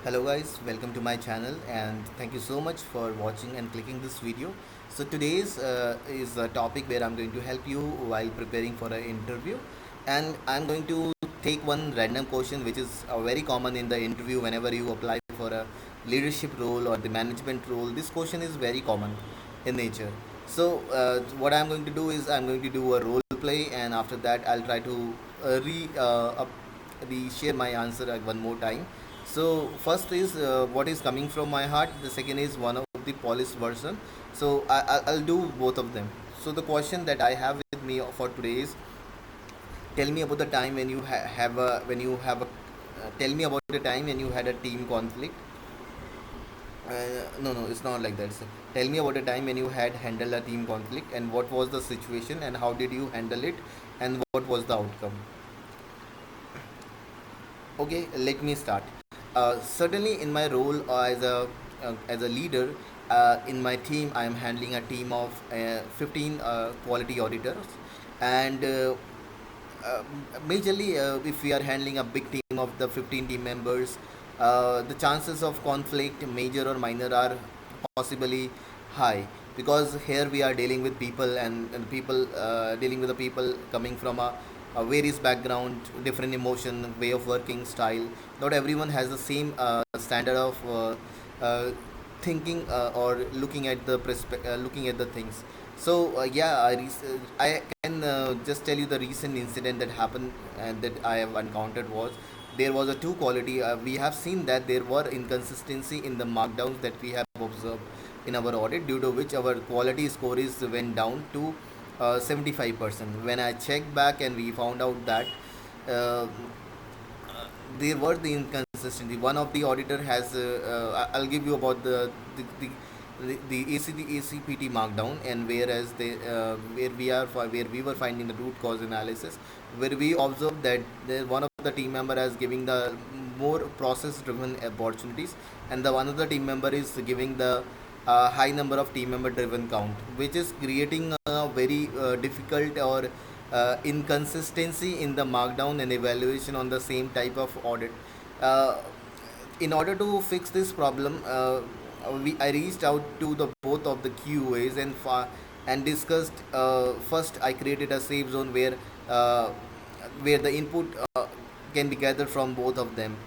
Hello guys, welcome to my channel and thank you so much for watching and clicking this video. So today's is a topic where I'm going to help you while preparing for an interview, and I'm going to take one random question which is very common in the interview whenever you apply for a leadership role or the management role. This question is very common in nature. So what I'm going to do is I'm going to do a role play, and after that I'll try to share my answer one more time. So first is what is coming from my heart. The second is one of the polished version. So I'll do both of them. So the question that I have with me for today is, tell me about the time when you have a tell me about the time when you had a team conflict. No, it's not like that. So, tell me about a time when you had handled a team conflict and what was the situation and how did you handle it and what was the outcome. Okay, let me start. Certainly, in my role as a leader in my team, I am handling a team of 15 quality auditors, and majorly, if we are handling a big team of the 15 team members, the chances of conflict, major or minor, are possibly high, because here we are dealing with people, and people dealing with the people coming from a various background, different emotion, way of working style. Not everyone has the same standard of thinking or looking at the things. So yeah, I can just tell you the recent incident that happened and that I have encountered was, there was a two quality. We have seen that there were inconsistency in the markdowns that we have observed in our audit, due to which our quality score is went down to 75%. When I checked back and we found out that uh, there were the inconsistency. One of the auditor has I'll give you about the ACPT markdown, and whereas they where we were finding the root cause analysis, where we observed that one of the team member is giving the more process driven opportunities, and the one other team member is giving the high number of team member driven count, which is creating a very difficult or inconsistency in the markdown and evaluation on the same type of audit. Uh, in order to fix this problem, I reached out to the both of the QAs and discussed. First, I created a safe zone where the input can be gathered from both of them.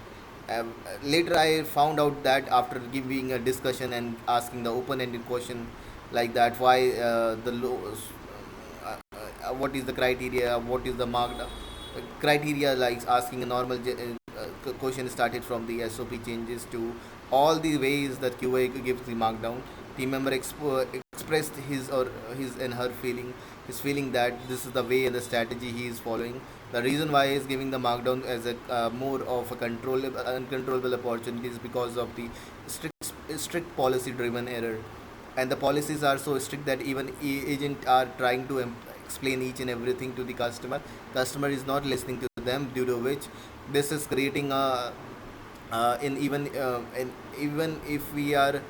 Later, I found out that after giving a discussion and asking the open-ended question like that, why the low, what is the criteria, what is the marked criteria, like asking a normal question started from the SOP changes to all the ways that QA gives the markdown. Team member expressed his and her feeling, his feeling that this is the way and the strategy he is following. The reason why he is giving the markdown as a more of a uncontrollable opportunities, because of the strict policy driven error, and the policies are so strict that even agent are trying to explain each and everything to the customer is not listening to them, due to which this is creating a and even if we are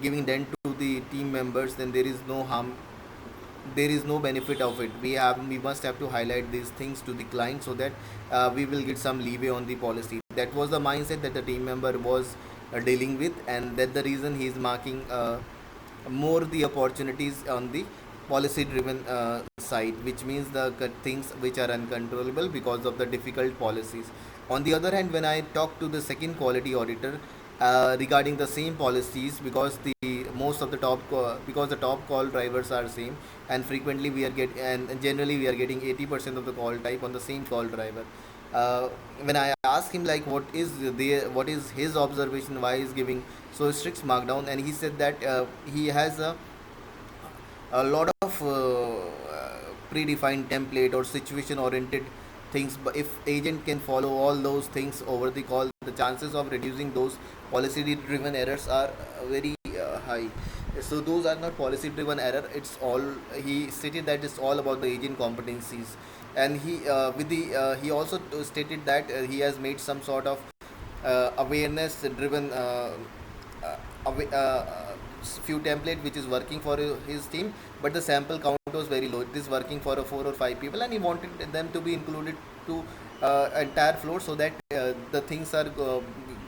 giving dent to the team members, then there is no harm, there is no benefit of it. We must have to highlight these things to the client, so that we will get some leeway on the policy. That was the mindset that the team member was dealing with, and that the reason he is marking more the opportunities on the policy driven side, which means the things which are uncontrollable because of the difficult policies. On the other hand, when I talk to the second quality auditor regarding the same policies, because the most of the because the top call drivers are same, and frequently we are and generally we are getting 80% of the call type on the same call driver. When I asked him like what is his observation, why is giving so strict markdown, and he said that he has a lot of predefined template or situation oriented things, but if agent can follow all those things over the call, the chances of reducing those policy driven errors are very high. So those are not policy driven error, it's all, he stated that it's all about the agent competencies. And he also stated that he has made some sort of awareness driven few template which is working for his team, but the sample count was very low. It is working for 4 or 5 people, and he wanted them to be included to entire floor, so that the things are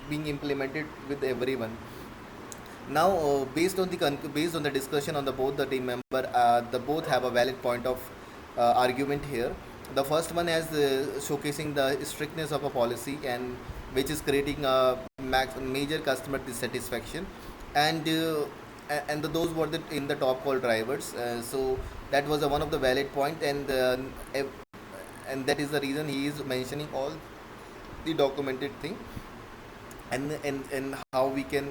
being implemented with everyone. Now, based on the discussion on the both the team member, the both have a valid point of argument here. The first one has showcasing the strictness of a policy, and which is creating a major customer dissatisfaction, and those were in the top call drivers. So that was one of the valid point, and that is the reason he is mentioning all the documented thing, and how we can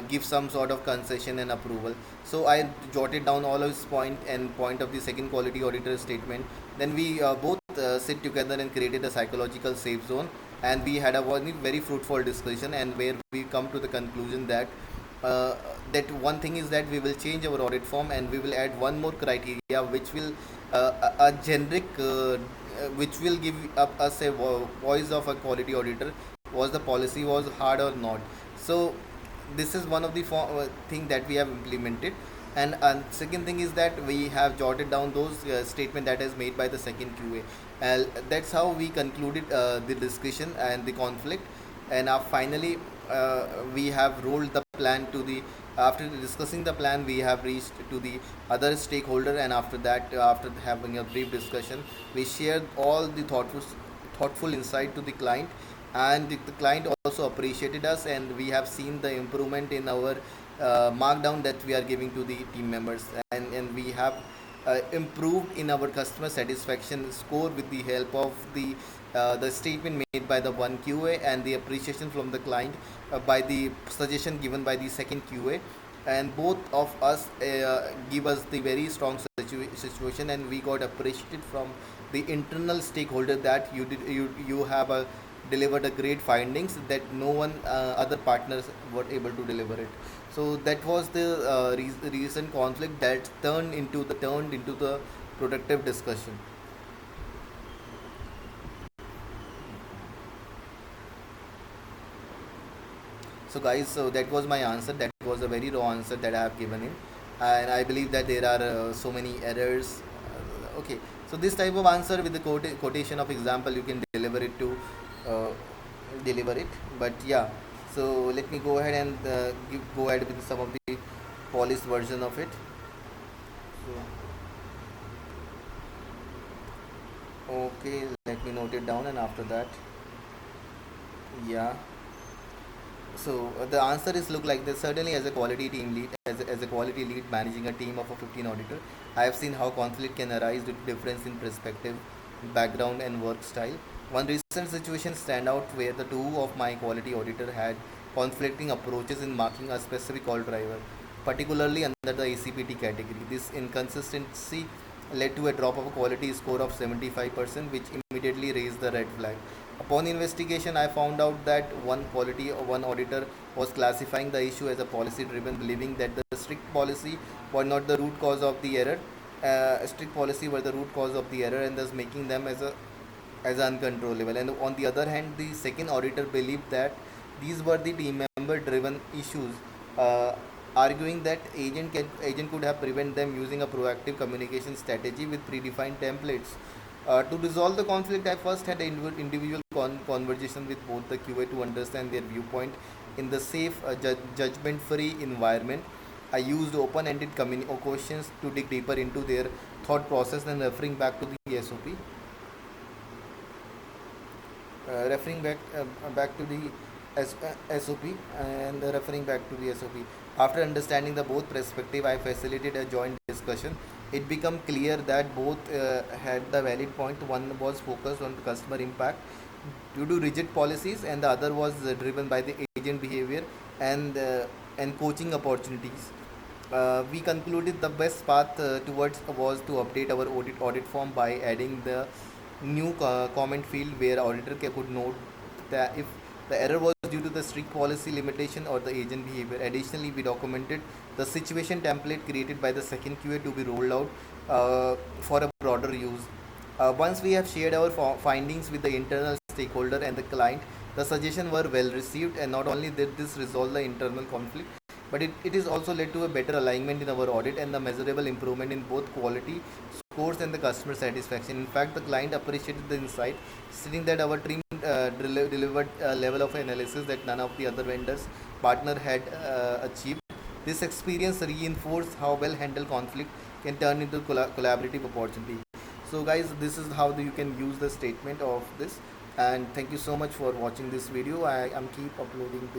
give some sort of concession and approval. So I jotted down all of his point and point of the second quality auditor statement. Then we both sit together and created a psychological safe zone, and we had a very fruitful discussion, and where we come to the conclusion that uh, that one thing is that we will change our audit form, and we will add one more criteria which will a generic which will give up us a voice of a quality auditor, was the policy was hard or not. So this is one of the thing that we have implemented. And second thing is that we have jotted down those statement that is made by the second QA. That's how we concluded the discussion and the conflict. And finally, we have rolled the plan to the, after discussing the plan, we have reached to the other stakeholder, and after that, after having a brief discussion, we shared all the thoughtful insight to the client, and the client also appreciated us, and we have seen the improvement in our markdown that we are giving to the team members, and we have improved in our customer satisfaction score with the help of the statement made by the one QA, and the appreciation from the client by the suggestion given by the second QA. And both of us give us the very strong situation, and we got appreciated from the internal stakeholder that you have delivered a great findings that no one other partners were able to deliver it. So that was the recent conflict that turned into the productive discussion. So guys, so that was my answer. That was a very raw answer that I have given in, and I believe that there are so many errors. Okay, so this type of answer with the quotation of example, you can deliver it to uh, deliver it. But yeah, so let me go ahead and go ahead with some of the polished version of it. So okay, let me note it down, and after that, yeah. So the answer is look like this. Certainly, as a quality team lead, as a quality lead managing a team of a 15 auditor, I have seen how conflict can arise due to difference in perspective, background, and work style. One recent situation stand out where the two of my quality auditor had conflicting approaches in marking a specific call driver, particularly under the ACPT category. This inconsistency led to a drop of a quality score of 75%, which immediately raised the red flag. Upon investigation, I found out that one auditor was classifying the issue as a policy driven, believing that the strict policy was not the root cause of the error. Strict policy were the root cause of the error, and thus making them as uncontrollable. And on the other hand, the second auditor believed that these were the team member driven issues, uh, arguing that agent could have prevented them using a proactive communication strategy with predefined templates. To resolve the conflict, I first had an individual conversation with both the QA to understand their viewpoint in the safe, judgment free environment. I used open ended questions to dig deeper into their thought process, and referring back to the SOP, and referring back to the SOP. After understanding the both perspective, I facilitated a joint discussion. It became clear that both had the valid point. One was focused on the customer impact due to rigid policies, and the other was driven by the agent behavior and coaching opportunities. We concluded the best path towards was to update our audit form by adding the new comment field where auditor could note that if the error was due to the strict policy limitation or the agent behavior. Additionally, we documented the situation template created by the second QA to be rolled out for a broader use. Once we have shared our findings with the internal stakeholder and the client, the suggestions were well received, and not only did this resolve the internal conflict, but it is also led to a better alignment in our audit and the measurable improvement in both quality scores and the customer satisfaction. In fact, the client appreciated the insight, stating that our team delivered a level of analysis that none of the other vendors partner had achieved. This experience reinforced how well handled conflict can turn into collaborative opportunity. So guys, this is how you can use the statement of this. And thank you so much for watching this video. I am keep uploading